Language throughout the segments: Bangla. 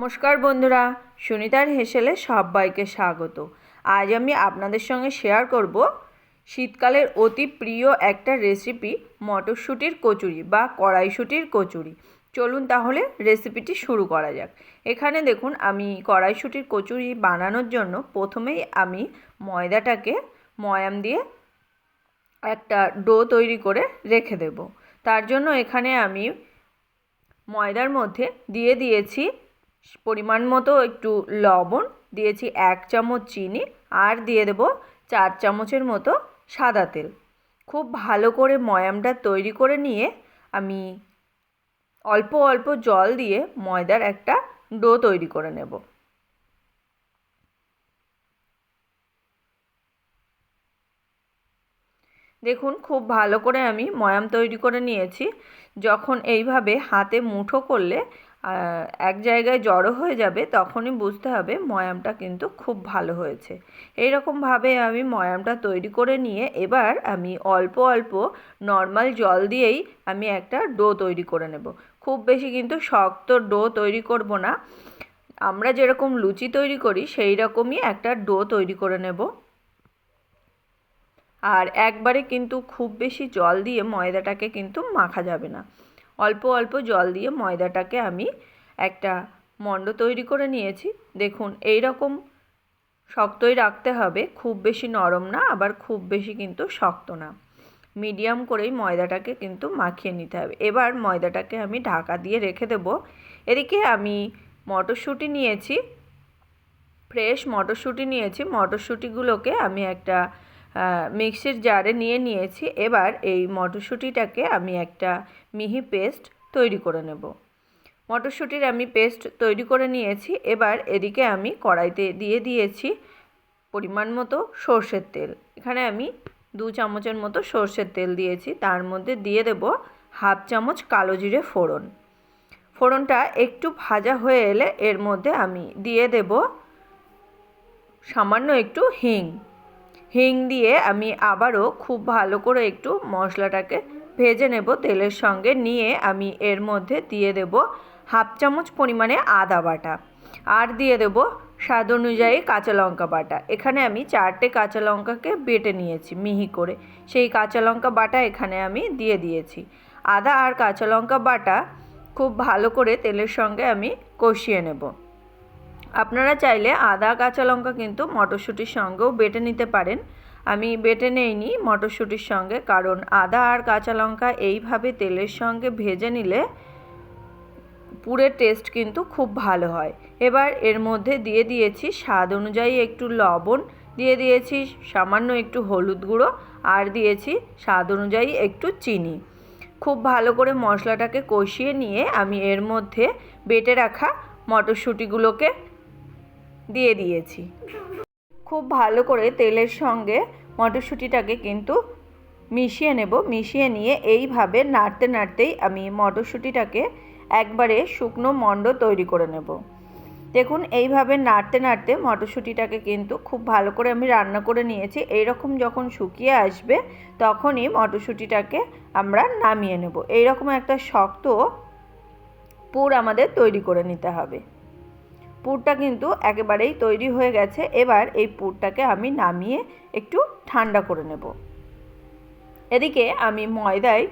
নমস্কার বন্ধুরা, সুনিতার হেসেলে সবাইকে স্বাগত। আজ আমি আপনাদের সঙ্গে শেয়ার করব শীতকালের অতি প্রিয় একটা রেসিপি, মটরশুঁটির কচুরি বা কড়াইশুঁটির কচুরি। চলুন তাহলে রেসিপিটি শুরু করা যাক। এখানে দেখুন, আমি কড়াইশুঁটির কচুরি বানানোর জন্য প্রথমেই আমি ময়দাটাকে ময়াম দিয়ে একটা ডো তৈরি করে রেখে দেব। তার জন্য এখানে আমি ময়দার মধ্যে দিয়ে দিয়েছি পরিমাণ মতো একটু লবণ, দিয়েছি 1 চামচ চিনি, আর দিয়ে দেব 4 চামচের মতো সাদা তেল। খুব ভালো করে ময়ামটা তৈরি করে নিয়ে আমি অল্প অল্প জল দিয়ে ময়দার একটা ডো তৈরি করে নেব। দেখুন, খুব ভালো করে আমি ময়াম তৈরি করে নিয়েছি। যখন এইভাবে হাতে মুঠো করলে এক জায়গায় জড়ো হয়ে যাবে, তখনই বুঝতে হবে ময়ামটা কিন্তু খুব ভালো হয়েছে। এইরকমভাবে আমি ময়ামটা তৈরি করে নিয়ে এবার আমি অল্প অল্প নর্মাল জল দিয়েই আমি একটা ডো তৈরি করে নেব। খুব বেশি কিন্তু শক্ত ডো তৈরি করব না, আমরা যেরকম লুচি তৈরি করি সেই রকমই একটা ডো তৈরি করে নেব। আর একবারে কিন্তু খুব বেশি জল দিয়ে ময়দাটাকে কিন্তু মাখা যাবে না। অল্প অল্প জল দিয়ে ময়দাটাকে আমি একটা মণ্ড তৈরি করে নিয়েছি। দেখুন, এই রকম শক্তই রাখতে হবে, খুব বেশি নরম না, আবার খুব বেশি কিন্তু শক্ত না। মিডিয়াম করেই ময়দাটাকে কিন্তু মাখিয়ে নিতে হবে। এবার ময়দাটাকে আমি ঢাকা দিয়ে রেখে দেব। এদিকে আমি মটরশুঁটি নিয়েছি, ফ্রেশ মটরশুঁটি নিয়েছি। মটরশুঁটিগুলোকে আমি একটা মিক্সির জারে নিয়েছি। এবার এই মটরশুঁটিটাকে আমি একটা মিহি পেস্ট তৈরি করে নেব। মটরশুঁটির আমি পেস্ট তৈরি করে নিয়েছি। এবার এদিকে আমি কড়াইতে দিয়ে দিয়েছি পরিমাণ মতো সর্ষের তেল। এখানে আমি 2 চামচের মতো সর্ষের তেল দিয়েছি। তার মধ্যে দিয়ে দেব 1/2 চামচ কালো জিরে ফোড়ন। ফোড়নটা একটু ভাজা হয়ে এলে এর মধ্যে আমি দিয়ে দেব সামান্য একটু হিং দিয়ে আমি আবারও খুব ভালো করে একটু মশলাটাকে ভেজে নেব তেলের সঙ্গে। নিয়ে আমি এর মধ্যে দিয়ে দেব 1/2 চামচ পরিমাণে আদা বাটা, আর দিয়ে দেব স্বাদ অনুযায়ী কাঁচা লঙ্কা বাটা। এখানে আমি 4টে কাঁচা লঙ্কাকে বেটে নিয়েছি মিহি করে, সেই কাঁচা লঙ্কা বাটা এখানে আমি দিয়ে দিয়েছি। আদা আর কাঁচা লঙ্কা বাটা খুব ভালো করে তেলের সঙ্গে আমি কষিয়ে নেব। আপনারা চাইলে আদা কাঁচা লঙ্কা কিন্তু মটরশুঁটির সঙ্গেও বেটে নিতে পারেন। আমি বেটে নেইনি মটরশুঁটির সঙ্গে, কারণ আদা আর কাঁচা লঙ্কা এইভাবে তেলের সঙ্গে ভেজে নিলে পুরের টেস্ট কিন্তু খুব ভালো হয়। এবার এর মধ্যে দিয়ে দিয়েছি স্বাদ অনুযায়ী একটু লবণ, দিয়ে দিয়েছি সামান্য একটু হলুদ গুঁড়ো, আর দিয়েছি স্বাদ অনুযায়ী একটু চিনি। খুব ভালো করে মশলাটাকে কষিয়ে নিয়ে আমি এর মধ্যে বেটে রাখা মটরশুঁটিগুলোকে দিয়ে দিয়েছি। খুব ভালো করে তেলের সঙ্গে মটরশুঁটিটাকে কিন্তু মিশিয়ে নেব। মিশিয়ে নিয়ে এইভাবে নাড়তে নাড়তেই আমি মটরশুঁটিটাকে একবারে শুকনো মণ্ড তৈরি করে নেব। দেখুন, এইভাবে নাড়তে নাড়তে মটরশুঁটিটাকে কিন্তু খুব ভালো করে আমি রান্না করে নিয়েছি। এইরকম যখন শুকিয়ে আসবে তখনই মটরশুঁটিটাকে আমরা নামিয়ে নেব। এইরকম একটা শক্ত পুর আমাদের তৈরি করে নিতে হবে। পুরটা কিন্তু একেবারেই তৈরি হয়ে গেছে। এবার এই পুরটাকে আমি নামিয়ে একটু ঠান্ডা করে নেব। এদিকে আমি ময়দায়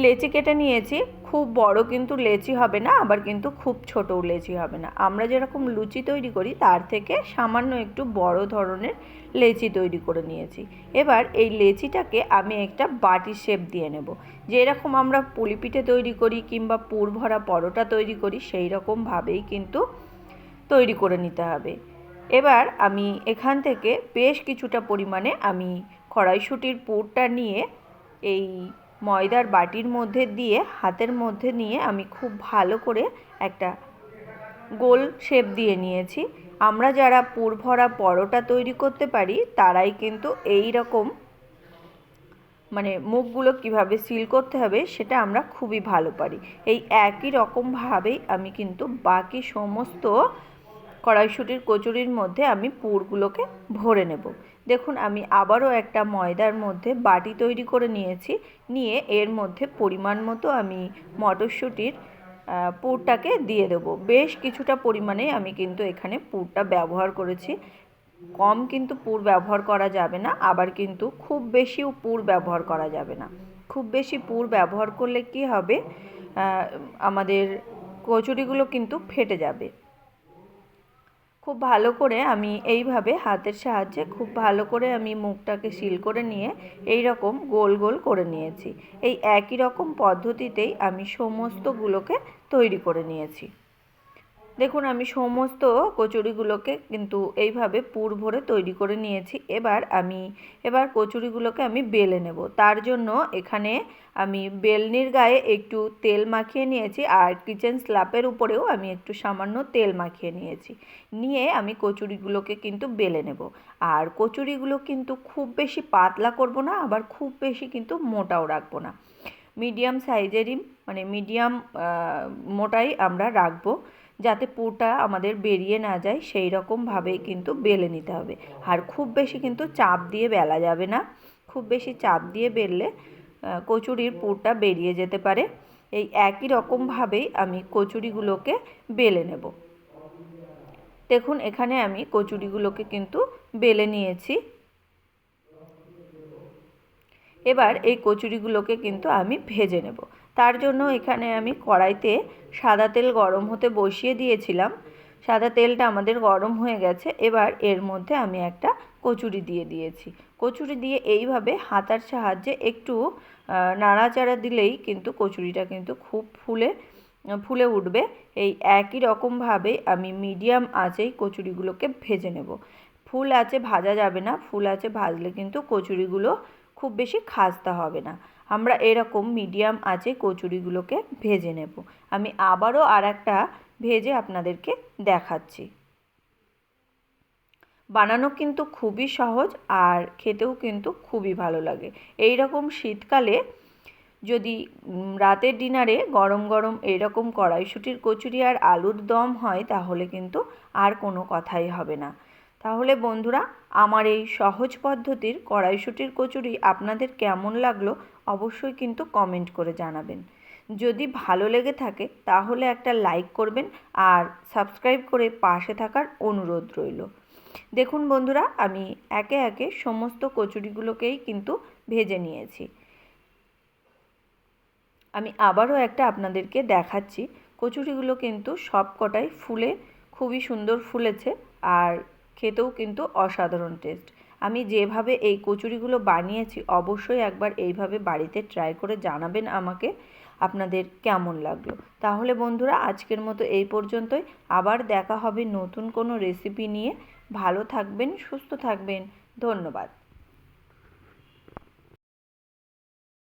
লেচি কেটে নিয়েছি। খুব বড় কিন্তু লেচি হবে না, আবার কিন্তু খুব ছোটও লেচি হবে না। আমরা যেরকম লুচি তৈরি করি তার থেকে সামান্য একটু বড় ধরনের লেচি তৈরি করে নিয়েছি। এবার এই লেচিটাকে আমি একটা বাটি শেপ দিয়ে নেব। যেরকম আমরা পুলি পিঠে তৈরি করি কিংবা পুর ভরা পরোটা তৈরি করি, সেই রকমভাবেই কিন্তু তৈরি করে নিতে হবে। এবার আমি এখান থেকে বেশ কিছুটা পরিমাণে আমি কড়াইশুঁটির পুরটা নিয়ে এই ময়দার বাটির মধ্যে দিয়ে হাতের মধ্যে নিয়ে আমি খুব ভালো করে একটা গোল শেপ দিয়ে নিয়েছি। আমরা যারা পুর ভরা পরোটা তৈরি করতে পারি তারাই কিন্তু এই রকম মুখগুলো কিভাবে সিল করতে হবে সেটা আমরা খুবই ভালো পারি। এই একই রকমভাবেই আমি কিন্তু বাকি সমস্ত কড়াইশুঁটির কচুরির মধ্যে আমি পুরগুলোকে ভরে নেব। দেখুন, আমি আবারও একটা ময়দার মধ্যে বাটি তৈরি করে নিয়েছি। নিয়ে এর মধ্যে পরিমাণ মতো আমি মটরশুঁটির পুরটাকে দিয়ে দেবো। বেশ কিছুটা পরিমাণে আমি কিন্তু এখানে পুরটা ব্যবহার করেছি। কম কিন্তু পুর ব্যবহার করা যাবে না, আবার কিন্তু খুব বেশিও পুর ব্যবহার করা যাবে না। খুব বেশি পুর ব্যবহার করলে কি হবে, আমাদের কচুরিগুলো কিন্তু ফেটে যাবে। খুব ভালো করে আমি এইভাবে হাতের সাহায্যে খুব ভালো করে আমি মুখটাকে সিল করে নিয়ে এই রকম গোল গোল করে নিয়েছি। এই একই রকম পদ্ধতিতেই আমি সমস্তগুলোকে তৈরি করে নিয়েছি। দেখুন আমি সমস্ত কচুরিগুলোকে কিন্তু এইভাবে পুর ভরে তৈরি করে নিয়েছি। এবার কচুরিগুলোকে আমি বেলে নেব। তার জন্য এখানে আমি বেলনির গায়ে একটু তেল মাখিয়ে নিয়েছি, আর কিচেন স্ল্যাপের উপরেও আমি একটু সামান্য তেল মাখিয়ে নিয়েছি। নিয়ে আমি কচুরিগুলোকে কিন্তু বেলে নেব। আর কচুরিগুলো কিন্তু খুব বেশি পাতলা করব না, আবার খুব বেশি কিন্তু মোটাও রাখবো না। মিডিয়াম সাইজেরই, মানে মিডিয়াম মোটাই আমরা রাখবো, যাতে পুরটা আমাদের বেরিয়ে না যায় সেই রকমভাবেই কিন্তু বেলে নিতে হবে। আর খুব বেশি কিন্তু চাপ দিয়ে বেলা যাবে না। খুব বেশি চাপ দিয়ে বেললে কচুরির পুরটা বেরিয়ে যেতে পারে। এই একই রকমভাবেই আমি কচুরিগুলোকে বেলে নেব। দেখুন এখানে আমি কচুরিগুলোকে কিন্তু বেলে নিয়েছি। এবার এই কচুরিগুলোকে কিন্তু আমি ভেজে নেব। তার জন্য এখানে আমি কড়াইতে সাদা তেল গরম হতে বসিয়ে দিয়েছিলাম। সাদা তেলটা আমাদের গরম হয়ে গেছে। এবার এর মধ্যে আমি একটা কচুরি দিয়ে দিয়েছি। কচুরি দিয়ে এইভাবে হাতার সাহায্যে একটু নাড়াচাড়া দিলেই কিন্তু কচুরিটা কিন্তু খুব ফুলে উঠবে। এই একই রকমভাবে আমি মিডিয়াম আঁচেই কচুরিগুলোকে ভেজে নেব। ফুল আঁচে ভাজা যাবে না। ফুল আঁচে ভাজলে কিন্তু কচুরিগুলো খুব বেশি খাস্তা হবে না। আমরা এরকম মিডিয়াম আঁচে কচুরিগুলোকে ভেজে নেব। আমি আবারও আরেকটা ভেজে আপনাদেরকে দেখাচ্ছি। বানানো কিন্তু খুবই সহজ, আর খেতেও কিন্তু খুবই ভালো লাগে। এই রকম শীতকালে যদি রাতের ডিনারে গরম গরম এরকম কড়াইশুঁটির কচুরি আর আলুর দম হয়, তাহলে কিন্তু আর কোনো কথাই হবে না। তাহলে বন্ধুরা, আমার এই সহজ পদ্ধতির কড়াইশুঁটির কচুরি আপনাদের কেমন লাগলো অবশ্যই কিন্তু কমেন্ট করে জানাবেন। যদি ভালো লেগে থাকে তাহলে একটা লাইক করবেন, আর সাবস্ক্রাইব করে পাশে থাকার অনুরোধ রইল। দেখুন বন্ধুরা, আমি একে একে সমস্ত কচুরিগুলোকেই কিন্তু ভেজে নিয়েছি। আমি আবারও একটা আপনাদেরকে দেখাচ্ছি। কচুরিগুলো কিন্তু সব কটাই ফুলে খুবই সুন্দর ফুলেছে, আর খেতেও কিন্তু অসাধারণ টেস্ট। আমি যেভাবে এই কচুরিগুলো বানিয়েছি অবশ্যই একবার এইভাবে বাড়িতে ট্রাই করে জানাবেন আমাকে আপনাদের কেমন লাগলো। তাহলে বন্ধুরা, আজকের মতো এই পর্যন্তই। আবার দেখা হবে নতুন কোনো রেসিপি নিয়ে। ভালো থাকবেন, সুস্থ থাকবেন। ধন্যবাদ।